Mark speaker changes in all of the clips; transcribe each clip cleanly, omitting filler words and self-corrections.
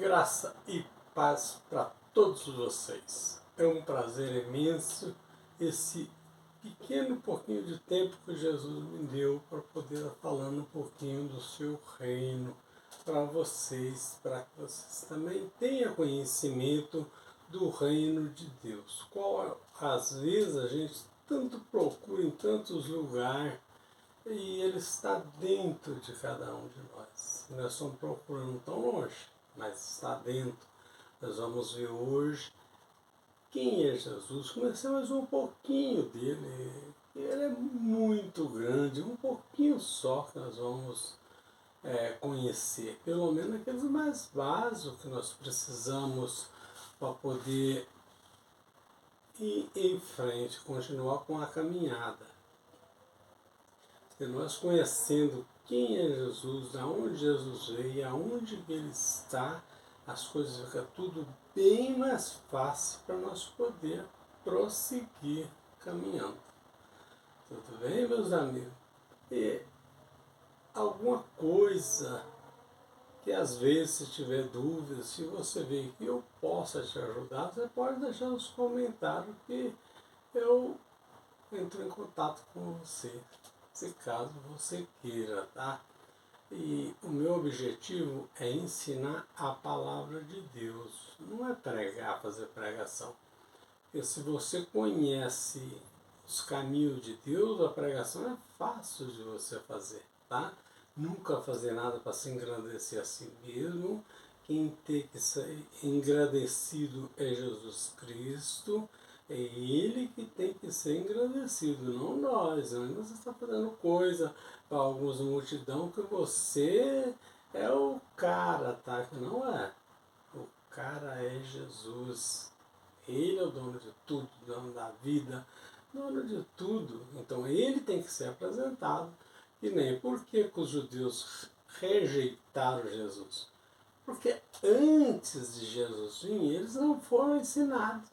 Speaker 1: Graça e paz para todos vocês. É um prazer imenso esse pequeno pouquinho de tempo que Jesus me deu para poder estar falando um pouquinho do seu reino para que vocês também tenham conhecimento do reino de Deus. Qual às vezes a gente tanto procura em tantos lugares e ele está dentro de cada um de nós. Nós estamos procurando tão longe, mas está dentro. Nós vamos ver hoje quem é Jesus. Começamos um pouquinho dele. Ele é muito grande, um pouquinho só que nós vamos conhecer. Pelo menos aqueles mais básicos que nós precisamos para poder ir em frente, continuar com a caminhada. E nós conhecendo quem é Jesus, aonde Jesus veio, aonde ele está, as coisas ficam tudo bem mais fácil para nós poder prosseguir caminhando. Tudo bem, meus amigos? E alguma coisa que às vezes, se tiver dúvidas, se você vê que eu possa te ajudar, você pode deixar nos comentários que eu entro em contato com você, se caso você queira, tá? E o meu objetivo é ensinar a palavra de Deus, não é pregar, fazer pregação. Porque se você conhece os caminhos de Deus, a pregação é fácil de você fazer, tá? Nunca fazer nada para se engrandecer a si mesmo. Quem tem que ser engrandecido é Jesus Cristo. É Ele que tem que ser engrandecido, não nós. Nós estamos fazendo coisa para alguns multidão que você é o cara, tá? Que não é. O cara é Jesus. Ele é o dono de tudo, dono da vida, dono de tudo. Então ele tem que ser apresentado. E nem por que os judeus rejeitaram Jesus? Porque antes de Jesus vir, eles não foram ensinados.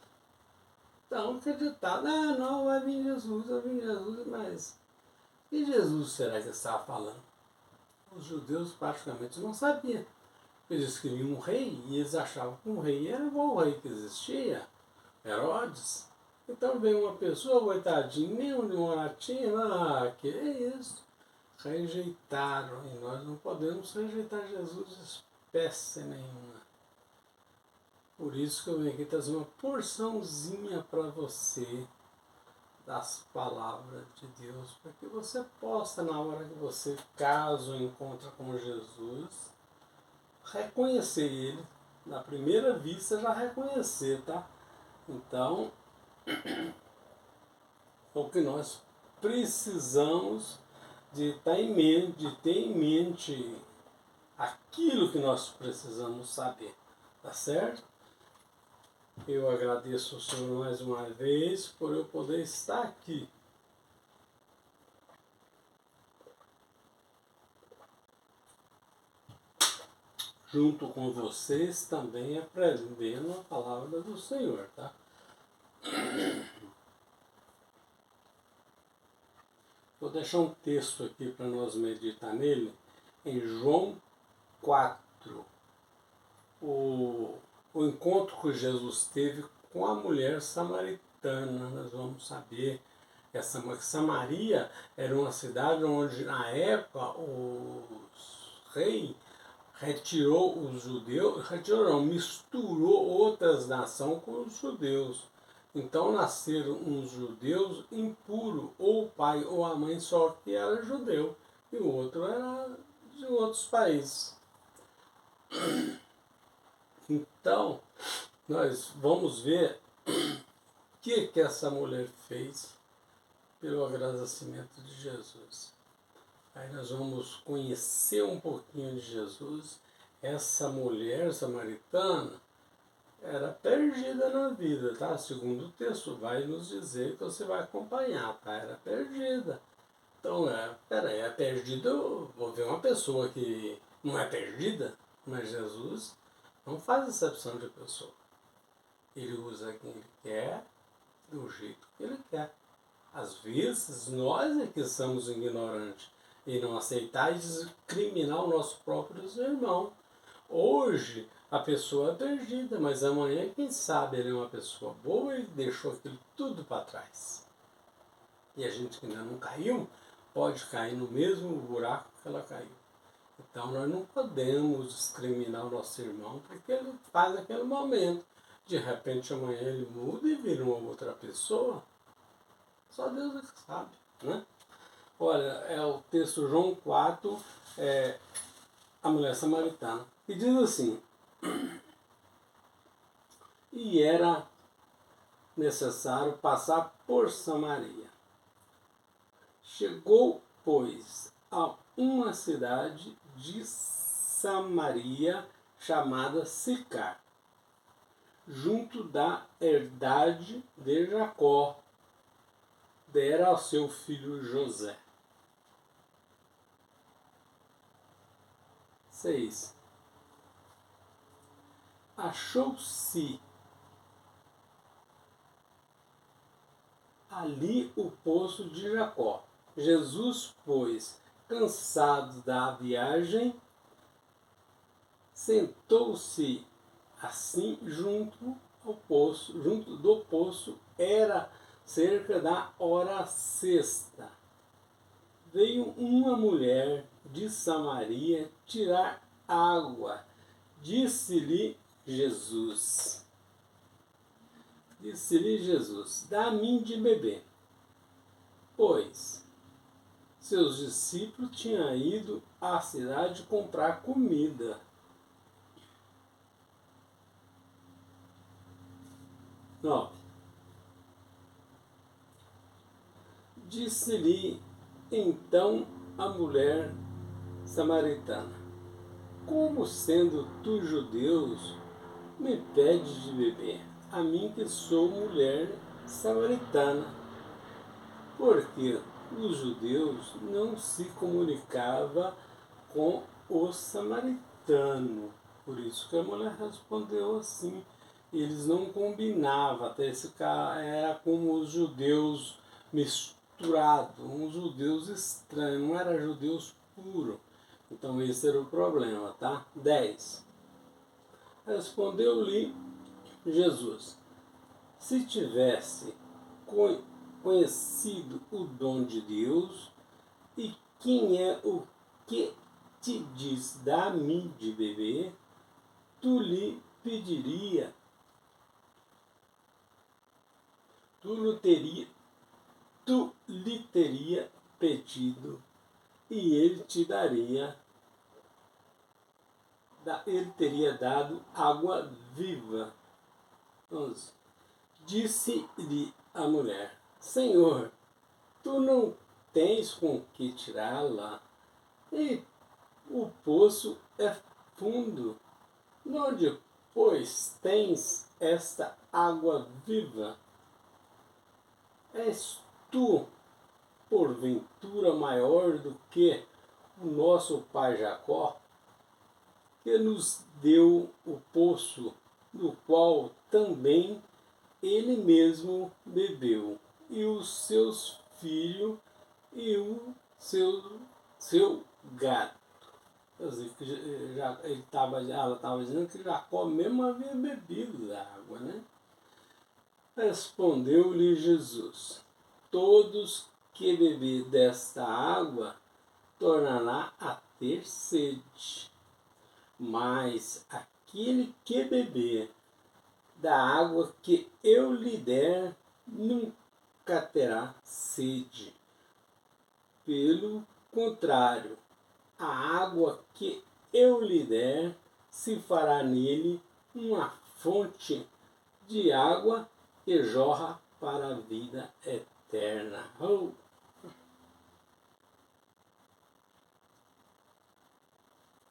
Speaker 1: Então acreditaram, não, vai vir Jesus, mas que Jesus será que estava falando? Os judeus praticamente não sabiam. Eles queriam um rei e eles achavam que um rei era igual ao rei que existia, Herodes. Então veio uma pessoa, coitadinha, nem onde morar tinha, que é isso? Rejeitaram, e nós não podemos rejeitar Jesus de espécie nenhuma. Por isso que eu venho aqui trazer uma porçãozinha para você das palavras de Deus, para que você possa, na hora que você, caso encontra com Jesus, reconhecer ele. Na primeira vista já reconhecer, tá? Então, o que nós precisamos de ter em mente aquilo que nós precisamos saber, tá certo? Eu agradeço ao Senhor mais uma vez por eu poder estar aqui. Junto com vocês também aprendendo a palavra do Senhor, tá? Vou deixar um texto aqui para nós meditar nele, em João 4. O encontro que Jesus teve com a mulher samaritana. Nós vamos saber que Samaria era uma cidade onde, na época, os reis retirou os judeus, misturou outras nações com os judeus. Então nasceram uns judeus impuros, ou o pai ou a mãe só que era judeu, e o outro era de outros países. Então, nós vamos ver o que essa mulher fez pelo agradecimento de Jesus. Aí nós vamos conhecer um pouquinho de Jesus. Essa mulher samaritana era perdida na vida, tá? Segundo o texto, vai nos dizer que você vai acompanhar, tá? Era perdida. Então, peraí, é perdida, vou ver uma pessoa que não é perdida, mas Jesus não faz exceção de pessoa. Ele usa quem ele quer, do jeito que ele quer. Às vezes, nós é que somos ignorantes e não aceitar e discriminar o nosso próprio irmão. Hoje, a pessoa é perdida, mas amanhã, quem sabe, ele é uma pessoa boa e deixou aquilo tudo para trás. E a gente que ainda não caiu, pode cair no mesmo buraco que ela caiu. Então nós não podemos discriminar o nosso irmão porque ele faz aquele momento. De repente amanhã ele muda e vira uma outra pessoa. Só Deus é que sabe, né? Olha, é o texto João 4, a mulher samaritana. E diz assim: e era necessário passar por Samaria. Chegou, pois, a uma cidade de Samaria chamada Sicar, junto da herdade de Jacó, dera ao seu filho José. 6. Achou-se ali o poço de Jacó. Jesus, pois, cansado da viagem, sentou-se assim junto do poço, era cerca da hora sexta. Veio uma mulher de Samaria tirar água. Disse-lhe Jesus, dá-me de beber. Pois seus discípulos tinham ido à cidade comprar comida. 9. Disse-lhe então a mulher samaritana: como sendo tu judeus, me pedes de beber, a mim que sou mulher samaritana? Porque os judeus não se comunicavam com os samaritanos. Por isso que a mulher respondeu assim. Eles não combinavam, até esse cara era como os judeus misturados, uns judeus estranhos, não eram judeus puros. Então esse era o problema, tá? 10. Respondeu-lhe Jesus: se tivesse conhecido o dom de Deus, e quem é o que te diz, dá-me de beber, tu lhe pediria, tu lhe teria pedido, e ele te daria, ele teria dado água viva. 11. Disse-lhe a mulher: Senhor, tu não tens com que tirá-la, e o poço é fundo. Onde, pois, tens esta água viva? És tu, porventura, maior do que o nosso pai Jacó, que nos deu o poço, do qual também ele mesmo bebeu, e os seus filhos e o seu gado. Quer dizer, que ela estava dizendo que Jacó mesmo havia bebido da água, né? Respondeu-lhe Jesus: todos que beber desta água tornará a ter sede, mas aquele que beber da água que eu lhe der nunca terá sede. Pelo contrário, a água que eu lhe der se fará nele uma fonte de água que jorra para a vida eterna. Oh.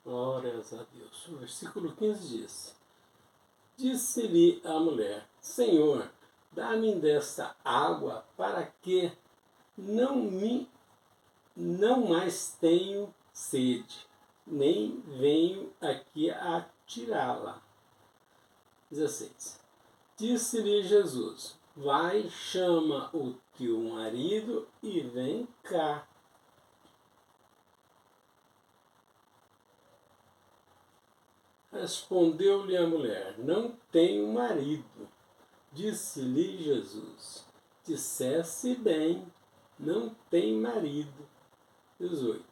Speaker 1: Glórias a Deus. O versículo 15 diz: disse-lhe a mulher: Senhor, dá-me desta água para que não mais tenho sede, nem venho aqui a tirá-la. 16. Disse-lhe Jesus: vai, chama o teu marido e vem cá. Respondeu-lhe a mulher: Não tenho marido. Disse-lhe Jesus: Disseste bem, não tem marido. 18.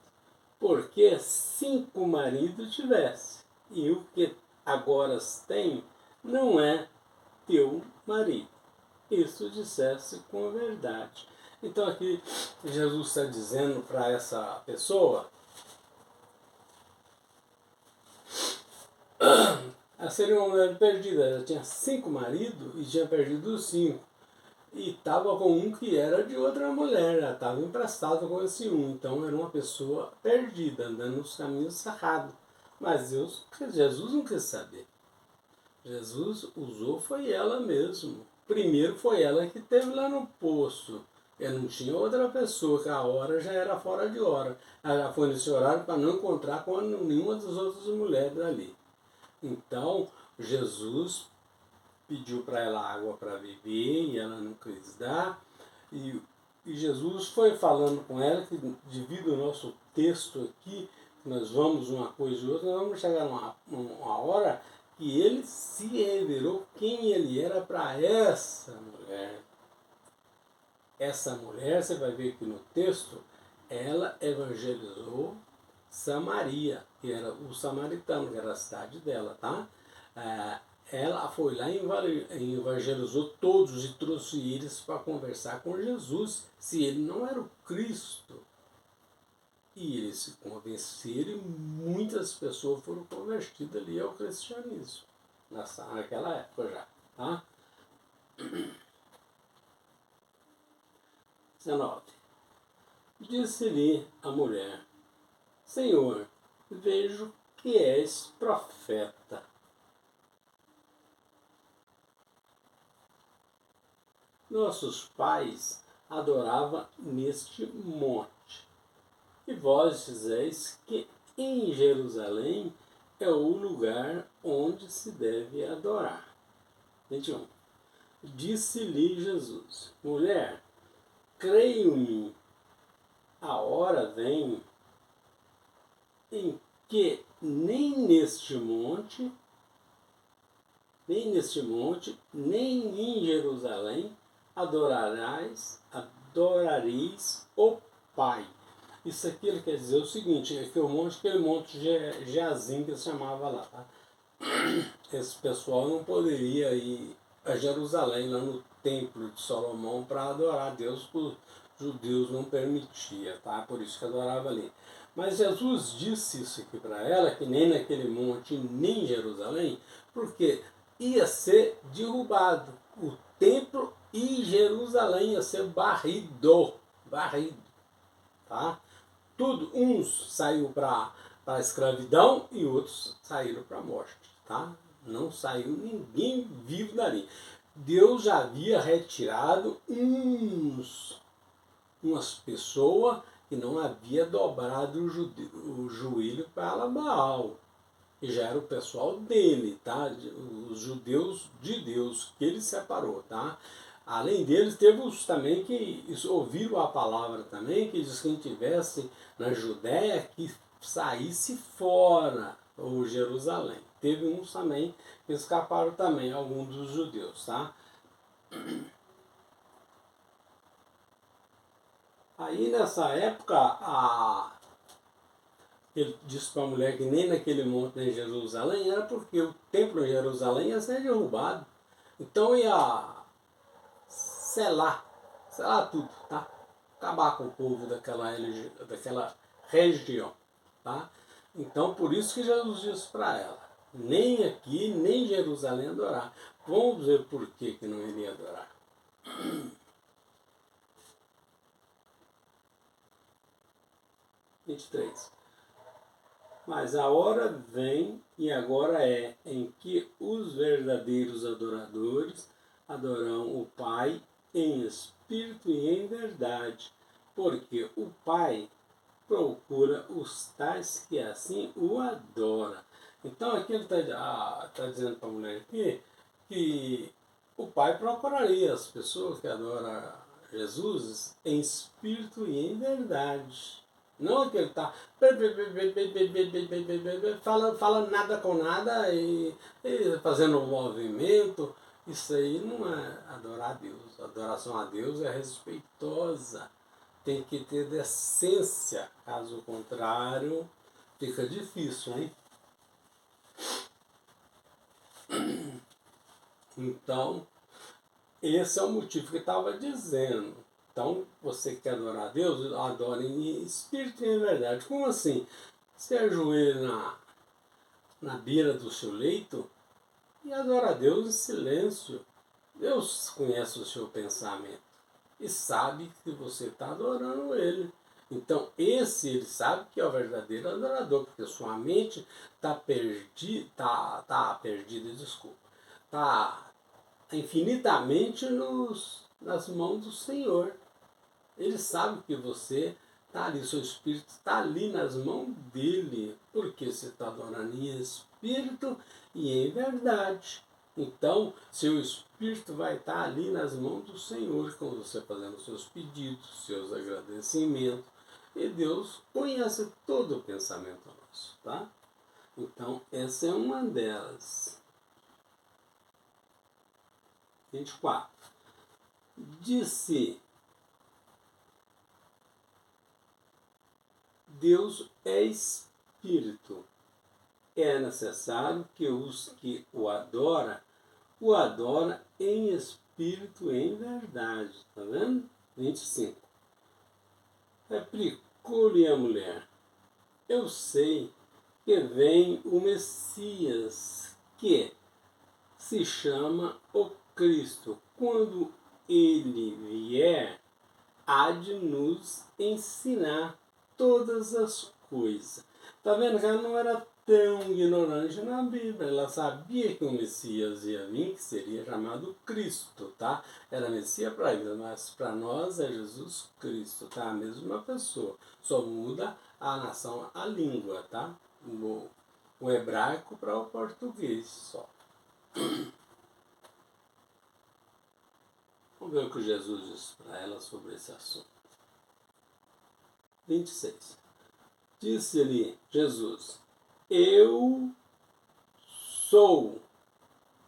Speaker 1: Porque 5 maridos tivesse, e o que agora tem não é teu marido. Isso dissesse com a verdade. Então aqui Jesus está dizendo para essa pessoa, ela seria uma mulher perdida, ela tinha 5 maridos e tinha perdido os 5. E estava com um que era de outra mulher, ela estava emprestada com esse um. Então era uma pessoa perdida, andando nos caminhos errados. Mas Jesus não quis saber. Jesus usou foi ela mesmo. Primeiro foi ela que esteve lá no poço. Ele não tinha outra pessoa, que a hora já era fora de hora. Ela já foi nesse horário para não encontrar com nenhuma das outras mulheres ali. Então, Jesus pediu para ela água para beber e ela não quis dar. E Jesus foi falando com ela, que devido ao nosso texto aqui, nós vamos uma coisa e outra, nós vamos chegar numa hora que ele se revelou quem ele era para essa mulher. Essa mulher, você vai ver aqui no texto, ela evangelizou Samaria, que era o samaritano, que era a cidade dela, tá? Ela foi lá e evangelizou todos e trouxe eles para conversar com Jesus, se ele não era o Cristo. E eles se convenceram e muitas pessoas foram convertidas ali ao cristianismo, naquela época já. Tá? 19. Disse-lhe a mulher: Senhor, vejo que és profeta. Nossos pais adoravam neste monte. E vós dizeis que em Jerusalém é o lugar onde se deve adorar. 21. Disse-lhe Jesus: Mulher, creio em mim, a hora vem em que nem neste monte, nem em Jerusalém adorareis o Pai. Isso aqui ele quer dizer o seguinte, é que aquele monte Geazim que ele chamava lá, tá? Esse pessoal não poderia ir a Jerusalém, lá no templo de Salomão, para adorar a Deus, porque os judeus não permitiam, tá? Por isso que adorava ali. Mas Jesus disse isso aqui para ela, que nem naquele monte, nem em Jerusalém, porque ia ser derrubado. O templo e Jerusalém ia ser barrido, tá? Tudo, uns saiu para a escravidão e outros saíram para a morte, tá? Não saiu ninguém vivo dali. Deus já havia retirado umas pessoas que não havia dobrado o joelho para Baal. E já era o pessoal dele, tá? Os judeus de Deus, que ele separou, tá? Além deles, teve os também que ouviram a palavra também, que diz que quem estivesse na Judéia, que saísse fora, ou Jerusalém. Teve uns também que escaparam também, alguns dos judeus, tá? Aí nessa época, ele disse para a mulher que nem naquele monte em Jerusalém, era porque o templo em Jerusalém ia ser derrubado. Então ia selar tudo, tá? Acabar com o povo daquela região, tá? Então, por isso que Jesus disse para ela, nem aqui, nem em Jerusalém adorar. Vamos ver por que não iria adorar. 23. Mas a hora vem, e agora é, em que os verdadeiros adoradores adorarão o Pai em espírito e em verdade, porque o Pai procura os tais que assim o adoram. Então aqui ele está dizendo para a mulher aqui que o Pai procuraria as pessoas que adoram Jesus em espírito e em verdade. Não é que ele está falando nada com nada e fazendo um movimento. Isso aí não é adorar a Deus. A adoração a Deus é respeitosa. Tem que ter decência. Caso contrário, fica difícil, hein? Então, esse é o motivo que eu estava dizendo. Então, você quer adorar a Deus? Adore em espírito e em verdade. Como assim? Você ajoelha na beira do seu leito e adora a Deus em silêncio. Deus conhece o seu pensamento e sabe que você está adorando Ele. Então, ele sabe que é o verdadeiro adorador, porque sua mente está perdida, desculpa, está infinitamente nas mãos do Senhor. Ele sabe que você está ali, seu espírito está ali nas mãos dele, porque você está adorando em espírito e em verdade. Então, seu espírito vai estar ali nas mãos do Senhor, com você fazendo seus pedidos, seus agradecimentos. E Deus conhece todo o pensamento nosso, tá? Então, essa é uma delas. 24. Disse: Deus é espírito. É necessário que os que o adora em espírito e em verdade. Está vendo? 25. Replicou-lhe a mulher: Eu sei que vem o Messias, que se chama o Cristo. Quando ele vier, há de nos ensinar todas as coisas. Está vendo que ela não era tão ignorante na Bíblia. Ela sabia que o Messias ia vir, que seria chamado Cristo, tá? Era Messias para eles, mas para nós é Jesus Cristo, tá? A mesma pessoa. Só muda a nação, a língua, tá? O hebraico para o português só. Vamos ver o que Jesus disse para ela sobre esse assunto. 26. Disse-lhe Jesus: Eu sou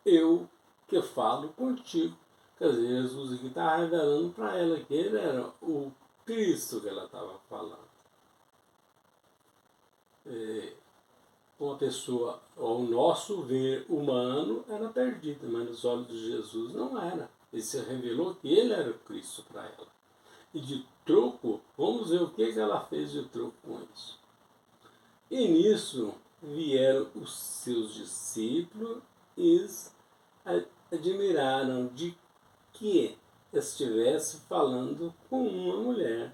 Speaker 1: eu que falo contigo. Quer dizer, Jesus aqui está revelando para ela que ele era o Cristo que ela estava falando. Uma pessoa, ao nosso ver humano, era perdida, mas nos olhos de Jesus não era. Ele se revelou que ele era o Cristo para ela. E de troco, vamos ver o que ela fez de troco com isso. E nisso vieram os seus discípulos e admiraram de que estivesse falando com uma mulher.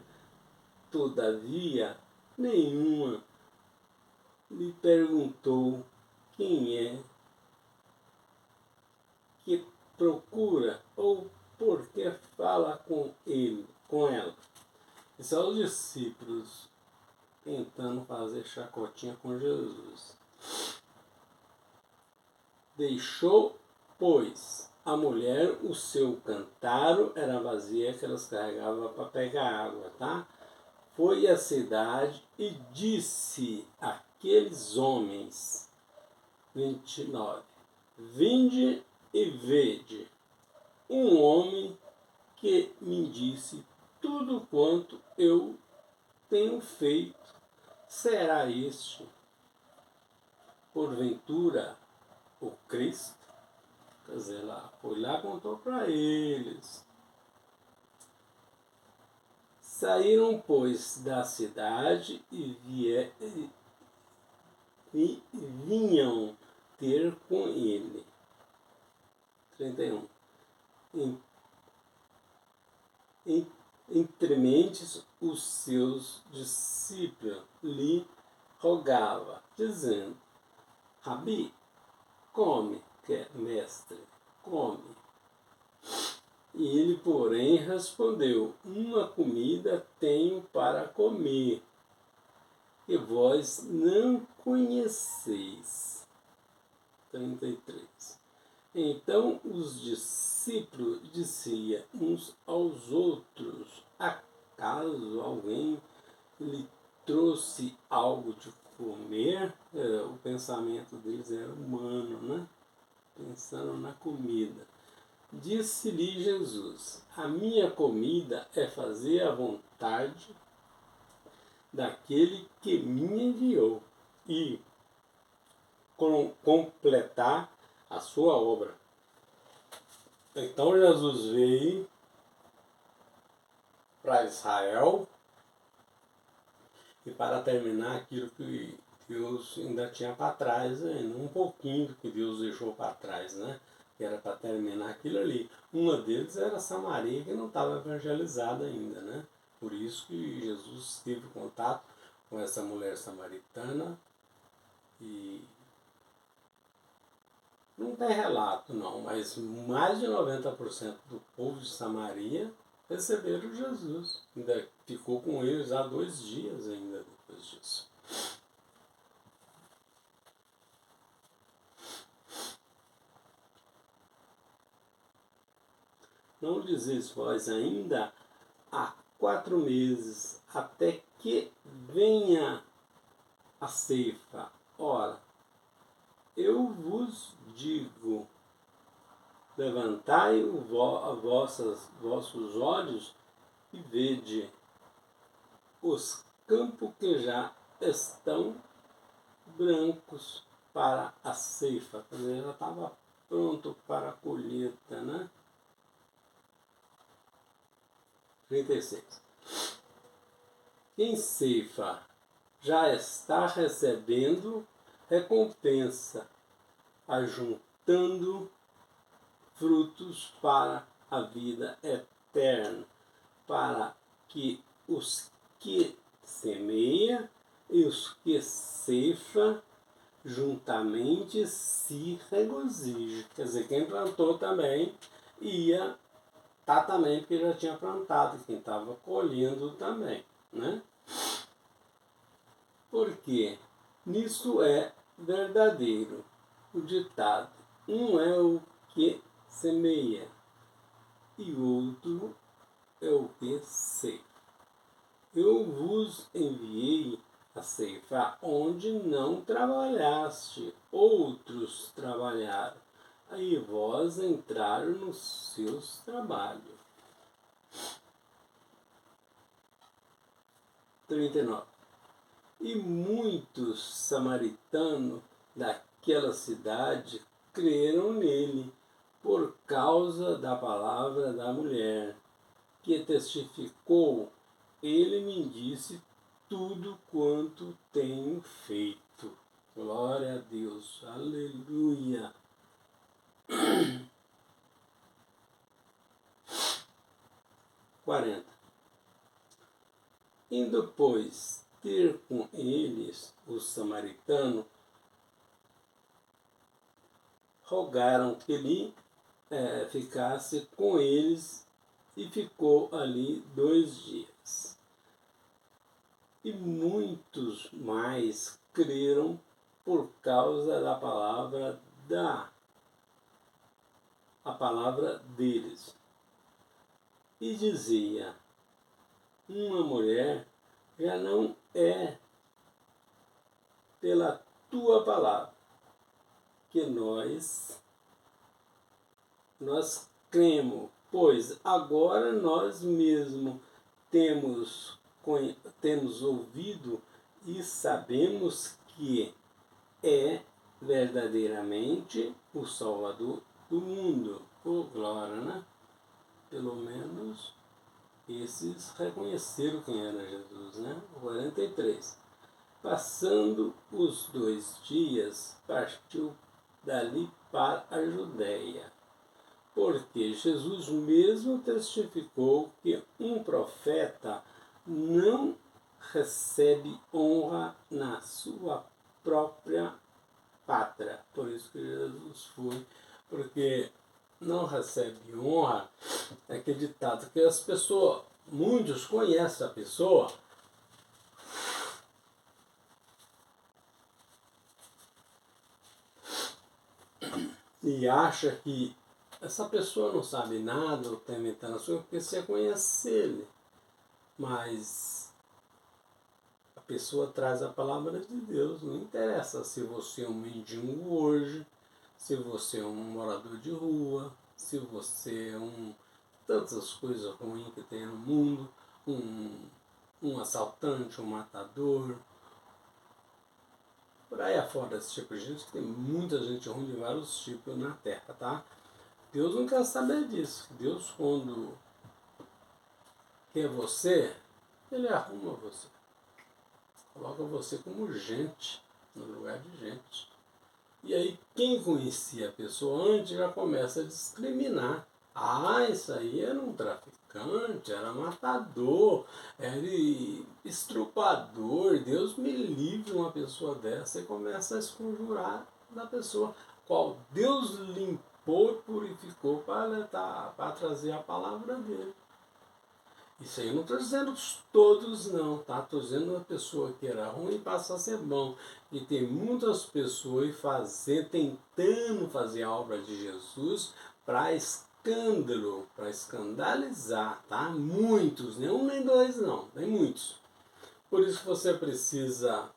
Speaker 1: Todavia, nenhuma lhe perguntou quem é que procura ou por que fala com ela. E são os discípulos tentando fazer chacotinha com Jesus. Deixou, pois, a mulher o seu cantaro, era vazia que elas carregavam para pegar água, tá? Foi à cidade e disse àqueles homens, 29, vinde e vede um homem que me disse tudo quanto eu tenho feito. Será este, porventura, o Cristo? Quer dizer, lá, foi lá e contou para eles. Saíram, pois, da cidade e vinham ter com ele. 31. Entre mentes, os seus discípulos lhe rogava, dizendo: Rabi, come, que é mestre, come. E ele, porém, respondeu: Uma comida tenho para comer, que vós não conheceis. 33. Então os discípulos diziam uns aos outros: Acaso alguém lhe trouxe algo de comer, o pensamento deles era humano, né? Pensando na comida. Disse-lhe Jesus: a minha comida é fazer a vontade daquele que me enviou e completar a sua obra. Então Jesus veio para Israel e para terminar aquilo que Deus ainda tinha para trás, ainda um pouquinho do que Deus deixou para trás, né? Que era para terminar aquilo ali. Uma deles era Samaria, que não estava evangelizada ainda, né? Por isso que Jesus teve contato com essa mulher samaritana e não tem relato não, mas mais de 90% do povo de Samaria receberam Jesus. Ainda ficou com eles há 2 dias ainda depois disso. Não dizeis vós ainda há 4 meses, até que venha a ceifa. Ora, eu vos digo, levantai vossos olhos e vede os campos que já estão brancos para a ceifa. Quer dizer, já estava pronto para a colheita, né? 36. Quem ceifa já está recebendo recompensa, ajuntando frutos para a vida eterna, para que os que semeia e os que ceifa juntamente se regozijem. Quer dizer, quem plantou também ia também, porque já tinha plantado, quem estava colhendo também, né? Porque nisso é verdadeiro o ditado: um é o que semeia e outro é o que ceifa. Eu vos enviei a ceifar onde não trabalhaste, outros trabalharam, aí vós entraram nos seus trabalhos. 39. E muitos samaritanos daquela cidade creram nele, por causa da palavra da mulher, que testificou: ele me disse tudo quanto tenho feito. Glória a Deus, aleluia. 40. Indo, pois, ter com eles os samaritanos, rogaram que ele ficasse com eles, e ficou ali 2 dias. E muitos mais creram por causa da palavra deles. E dizia: uma mulher já não é pela tua palavra que nós cremos, pois agora nós mesmos temos ouvido e sabemos que é verdadeiramente o Salvador do mundo. Oh, glória, né? Pelo menos esses reconheceram quem era Jesus, né? 43. Passando os 2 dias, partiu dali para a Judéia, porque Jesus mesmo testificou que um profeta não recebe honra na sua própria pátria. Por isso que Jesus foi, porque não recebe honra, é acreditado que as pessoas, muitos conhecem a pessoa, e acha que essa pessoa não sabe nada ou está inventando as coisas porque você conhece ele. Mas a pessoa traz a palavra de Deus. Não interessa se você é um mendigo hoje, se você é um morador de rua, se você é tantas coisas ruins que tem no mundo, um assaltante, um matador. Por aí afora desse tipo de gente, tem muita gente ruim de vários tipos na Terra, tá? Deus não quer saber disso. Deus, quando quer você, Ele arruma você. Coloca você como gente, no lugar de gente. E aí, quem conhecia a pessoa antes já começa a discriminar. Ah, isso aí era um traficante, era matador, era estrupador. Deus me livre uma pessoa dessa. E começa a esconjurar da pessoa, qual Deus limpou e purificou para trazer a palavra dele. Isso aí eu não estou dizendo todos não, tá? Estou dizendo uma pessoa que era ruim passa a ser bom. E tem muitas pessoas tentando fazer a obra de Jesus para escândalo, para escandalizar, tá? Muitos, nem um nem dois não, tem muitos. Por isso que você precisa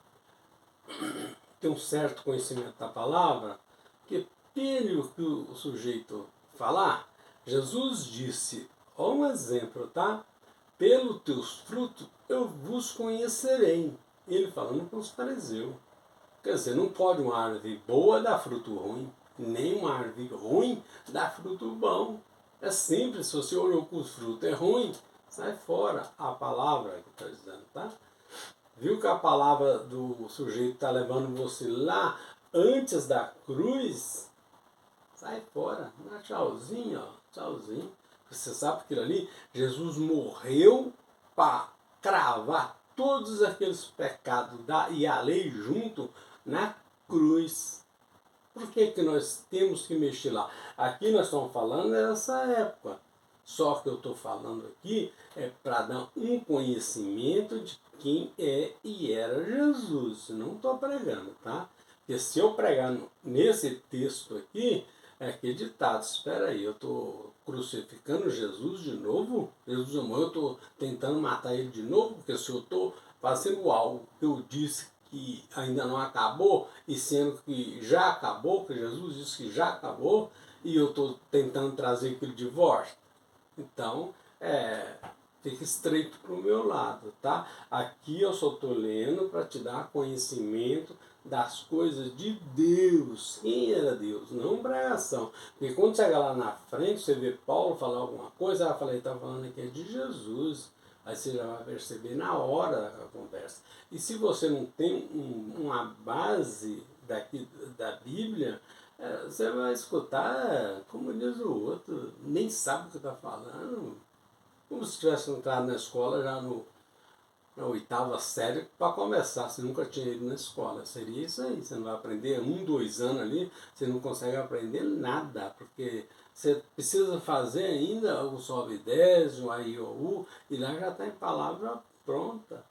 Speaker 1: ter um certo conhecimento da palavra, que pelo que o sujeito falar, Jesus disse, ó um exemplo, tá? Pelos teus frutos eu vos conhecerei. Ele falando com os fariseus. Quer dizer, não pode uma árvore boa dar fruto ruim, nem uma árvore ruim dar fruto bom. É simples, se você olhou que os frutos é ruim, sai fora. A palavra que está dizendo, tá? Viu que a palavra do sujeito está levando você lá antes da cruz? Sai fora, dá tchauzinho, ó, tchauzinho. Você sabe aquilo ali? Jesus morreu para cravar todos aqueles pecados e a lei junto na cruz. Por que nós temos que mexer lá? Aqui nós estamos falando dessa época. Só que eu estou falando aqui é para dar um conhecimento de quem é e era Jesus. Não estou pregando, tá? Porque se eu pregar nesse texto aqui, é aquele ditado, espera aí, eu estou crucificando Jesus de novo? Jesus morreu, eu estou tentando matar ele de novo? Porque se eu estou fazendo algo que eu disse que ainda não acabou, e sendo que já acabou, que Jesus disse que já acabou, e eu estou tentando trazer aquilo de volta, então, fica estreito para o meu lado, tá? Aqui eu só estou lendo para te dar conhecimento das coisas de Deus. Quem era Deus? Não pregação. Porque quando chegar lá na frente, você vê Paulo falar alguma coisa, ela fala, ele está falando aqui é de Jesus. Aí você já vai perceber na hora da conversa. E se você não tem uma base daqui da Bíblia, você vai escutar, como diz o outro, nem sabe o que está falando. Como se tivesse entrado na escola já na oitava série para começar, você nunca tinha ido na escola. Seria isso aí, você não vai aprender 2 anos ali, você não consegue aprender nada, porque você precisa fazer ainda o sobe e desce, o aí, o u, e lá já está em palavra pronta.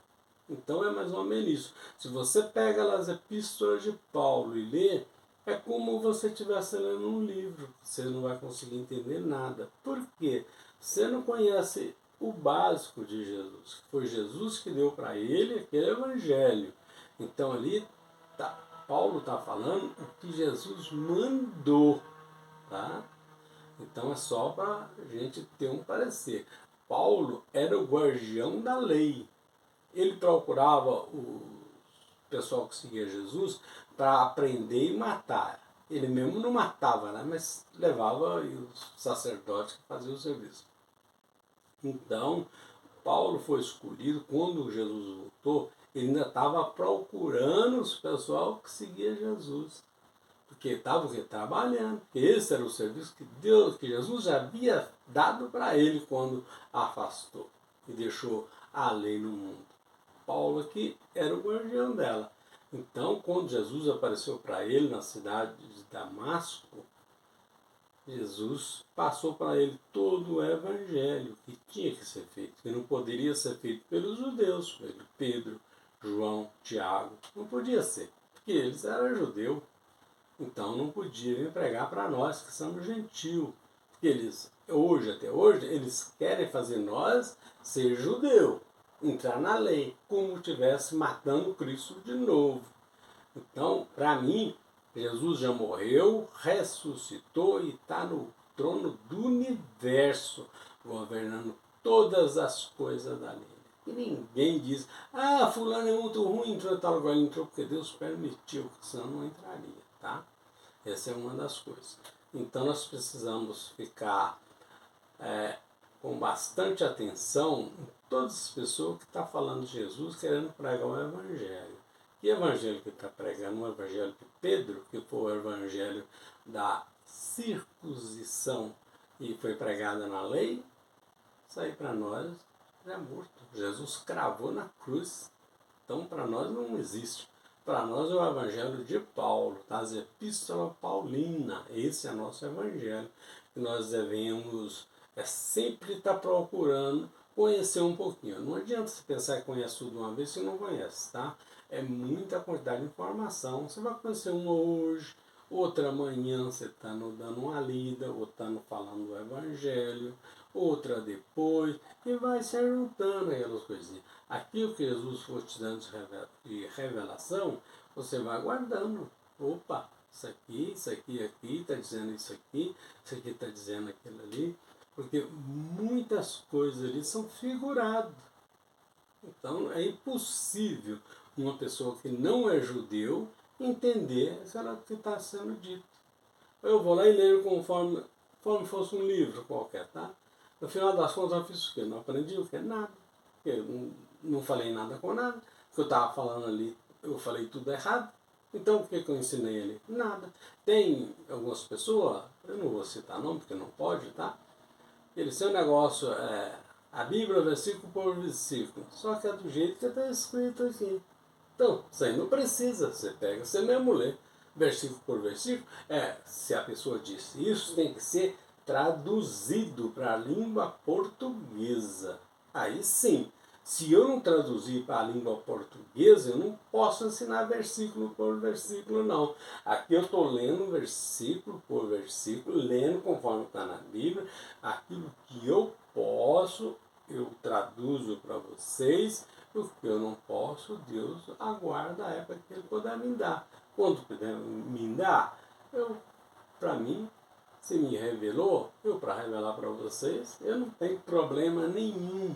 Speaker 1: Então é mais ou menos isso. Se você pega as epístolas de Paulo e lê, é como você estivesse lendo um livro. Você não vai conseguir entender nada. Por quê? Você não conhece o básico de Jesus. Foi Jesus que deu para ele aquele evangelho. Então ali Paulo está falando o que Jesus mandou. Tá? Então é só para a gente ter um parecer. Paulo era o guardião da lei. Ele procurava o pessoal que seguia Jesus para aprender e matar. Ele mesmo não matava, né? Mas levava os sacerdotes que faziam o serviço. Então, Paulo foi escolhido quando Jesus voltou, ele ainda estava procurando os pessoal que seguia Jesus. Porque estava trabalhando. Esse era o serviço que Deus, que Jesus já havia dado para ele quando afastou e deixou a lei no mundo. Paulo aqui era o guardião dela. Então, quando Jesus apareceu para ele na cidade de Damasco, Jesus passou para ele todo o evangelho que tinha que ser feito, que não poderia ser feito pelos judeus, pelo Pedro, João, Tiago, não podia ser, porque eles eram judeus, então não podia vir pregar para nós que somos gentios, porque eles, até hoje, eles querem fazer nós ser judeu. entrar na lei, como estivesse matando Cristo de novo. Então, para mim, Jesus já morreu, ressuscitou e está no trono do universo, governando todas as coisas da lei. E ninguém diz, fulano é muito ruim, entrou em tal lugar, ele entrou porque Deus permitiu, senão não entraria, tá? Essa é uma das coisas. Então nós precisamos ficar com bastante atenção em todas as pessoas que estão falando de Jesus, querendo pregar o Evangelho. Que evangelho que está pregando? O evangelho de Pedro, que foi o evangelho da circuncisão e foi pregada na lei, isso aí para nós é morto. Jesus cravou na cruz. Então para nós não existe. Para nós é o evangelho de Paulo, das epístolas paulinas. Esse é nosso evangelho. Que nós devemos sempre estar procurando conhecer um pouquinho. Não adianta você pensar que conhece tudo de uma vez se não conhece, tá? É muita quantidade de informação. Você vai conhecer uma hoje, outra amanhã você está dando uma lida, ou está falando do evangelho, outra depois, e vai se juntando aquelas coisinhas. Aquilo que Jesus for te dando de revelação, você vai guardando. Opa, isso aqui, está dizendo isso aqui está dizendo aquilo ali, porque muitas coisas ali são figuradas. Então é impossível uma pessoa que não é judeu entender o que está sendo dito. Eu vou lá e leio conforme fosse um livro qualquer, tá? No final das contas eu fiz o quê? Não aprendi o quê? Nada. Eu não falei nada com nada. O que eu estava falando ali, eu falei tudo errado. Então o que eu ensinei ali? Nada. Tem algumas pessoas, eu não vou citar nome porque não pode, tá? Eles têm um negócio, a Bíblia versículo por versículo, só que é do jeito que está escrito aqui. Então, isso aí não precisa, você pega, você mesmo lê, versículo por versículo, se a pessoa disse, isso tem que ser traduzido para a língua portuguesa. Aí sim, se eu não traduzir para a língua portuguesa, eu não posso ensinar versículo por versículo, não. Aqui eu estou lendo versículo por versículo, lendo conforme está na Bíblia, aquilo que eu posso, eu traduzo para vocês, o que eu não posso, Deus aguarda a época que Ele puder me dar. Quando puder me dar, para mim, se me revelou, para revelar para vocês, eu não tenho problema nenhum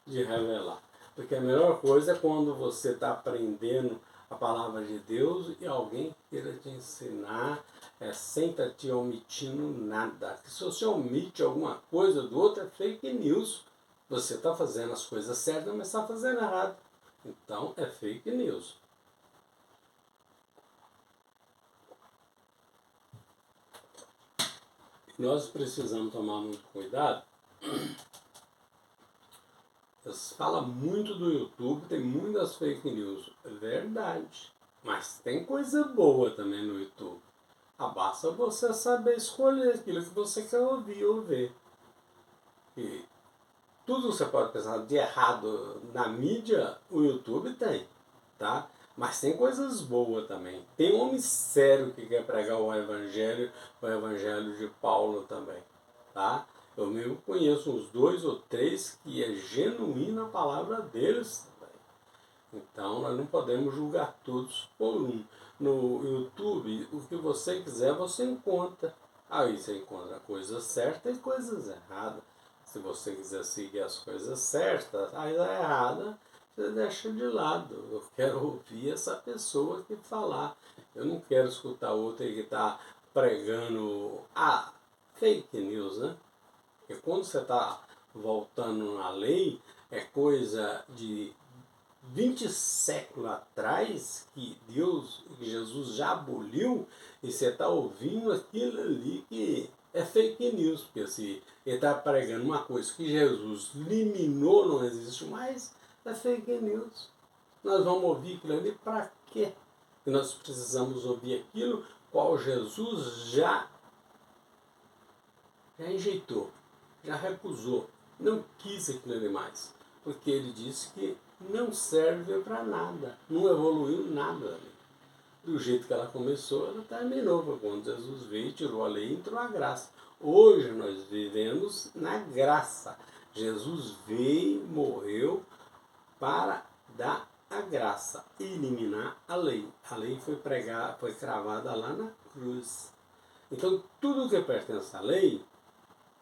Speaker 1: de revelar. Porque a melhor coisa é quando você está aprendendo a palavra de Deus e alguém queira te ensinar sem estar te omitindo nada. Se você omite alguma coisa do outro, é fake news. Você está fazendo as coisas certas, mas está fazendo errado. Então é fake news. Nós precisamos tomar muito cuidado. Fala muito do YouTube, tem muitas fake news. É verdade. Mas tem coisa boa também no YouTube. Basta você saber escolher aquilo que você quer ouvir ou ver. E tudo você pode pensar de errado na mídia, o YouTube tem, tá? Mas tem coisas boas também. Tem homem sério que quer pregar o evangelho de Paulo também, tá? Eu mesmo conheço uns 2 ou 3 que é genuína a palavra deles também. Então nós não podemos julgar todos por um. No YouTube, o que você quiser, você encontra. Aí você encontra coisas certas e coisas erradas. Se você quiser seguir as coisas certas, aí a errada você deixa de lado. Eu quero ouvir essa pessoa que falar. Eu não quero escutar outra que está pregando fake news, né? Porque quando você está voltando na lei, é coisa de 20 séculos atrás que Jesus já aboliu, e você está ouvindo aquilo ali que é fake news, porque se ele está pregando uma coisa que Jesus eliminou, não existe mais, é fake news. Nós vamos ouvir aquilo ali para quê? E nós precisamos ouvir aquilo qual Jesus já rejeitou, já recusou, não quis aquilo ali mais, porque ele disse que não serve para nada, não evoluiu nada ali. Do jeito que ela começou, ela terminou, foi quando Jesus veio, tirou a lei e entrou a graça. Hoje nós vivemos na graça. Jesus veio, morreu, para dar a graça e eliminar a lei. A lei foi cravada lá na cruz. Então, tudo que pertence à lei,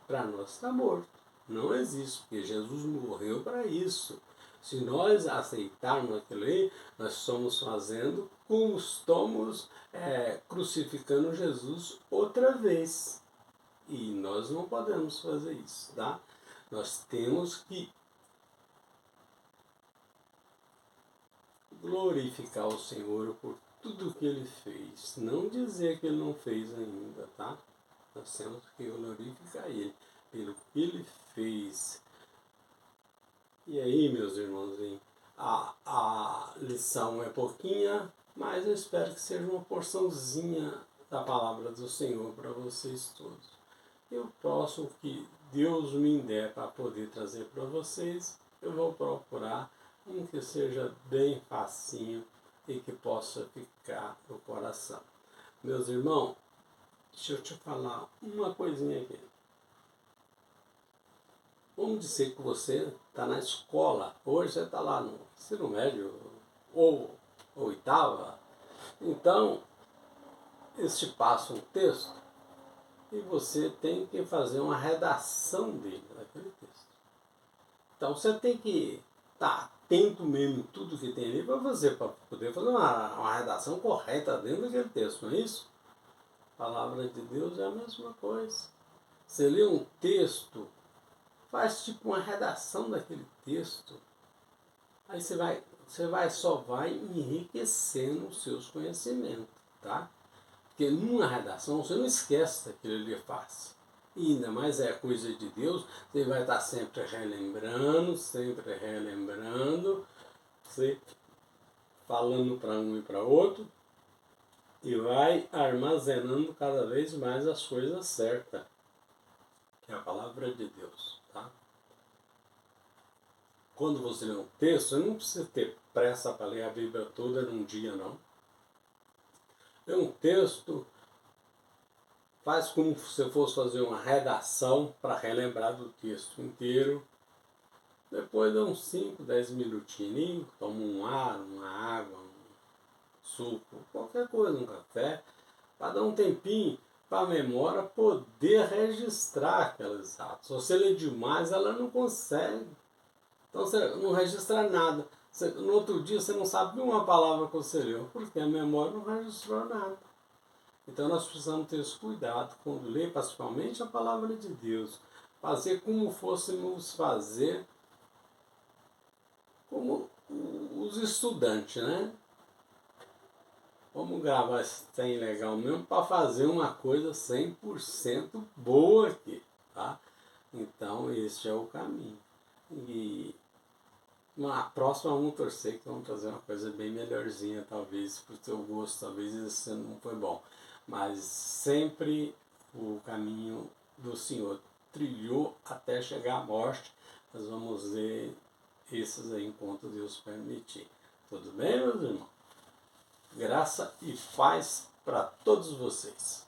Speaker 1: para nós está morto. Não existe, porque Jesus morreu para isso. Se nós aceitarmos aquilo aí, nós estamos fazendo como estamos crucificando Jesus outra vez. E nós não podemos fazer isso, tá? Nós temos que glorificar o Senhor por tudo que Ele fez. Não dizer que Ele não fez ainda, tá? Nós temos que glorificar Ele pelo que Ele fez. E aí, meus irmãozinhos, a lição é pouquinha, mas eu espero que seja uma porçãozinha da palavra do Senhor para vocês todos. E o próximo que Deus me der para poder trazer para vocês, eu vou procurar um que seja bem facinho e que possa ficar no coração. Meus irmãos, deixa eu te falar uma coisinha aqui. Vamos dizer que você está na escola, hoje você está lá no ensino médio ou oitava, então eles te passam um texto e você tem que fazer uma redação dele, daquele texto. Então você tem que estar atento mesmo em tudo que tem ali para poder fazer uma redação correta dentro daquele texto, não é isso? A palavra de Deus é a mesma coisa. Você lê um texto, faz tipo uma redação daquele texto, aí só vai enriquecendo os seus conhecimentos, tá? Porque numa redação você não esquece daquilo que ele faz. E ainda mais é coisa de Deus, você vai estar sempre relembrando, você falando para um e para outro, e vai armazenando cada vez mais as coisas certas, que é a palavra de Deus, tá? Quando você lê um texto, você não precisa ter pressa para ler a Bíblia toda num dia, não. Ler um texto, faz como se você fosse fazer uma redação para relembrar do texto inteiro. Depois dá uns 5, 10 minutinhos, toma um ar, uma água, um suco, qualquer coisa, um café, para dar um tempinho para a memória poder registrar aqueles atos. Se você lê demais, ela não consegue. Então você não registra nada. No outro dia você não sabe uma palavra que você leu, porque a memória não registrou nada. Então nós precisamos ter esse cuidado quando ler, principalmente a palavra de Deus. Fazer como fôssemos fazer como os estudantes, né? Vamos gravar esse trem legal mesmo para fazer uma coisa 100% boa aqui, tá? Então esse é o caminho. E na próxima vamos torcer que vamos fazer uma coisa bem melhorzinha, talvez, para o teu gosto, talvez esse não foi bom. Mas sempre o caminho do Senhor trilhou até chegar à morte. Nós vamos ver esses aí enquanto Deus permitir. Tudo bem, meus irmãos? Graça e paz para todos vocês.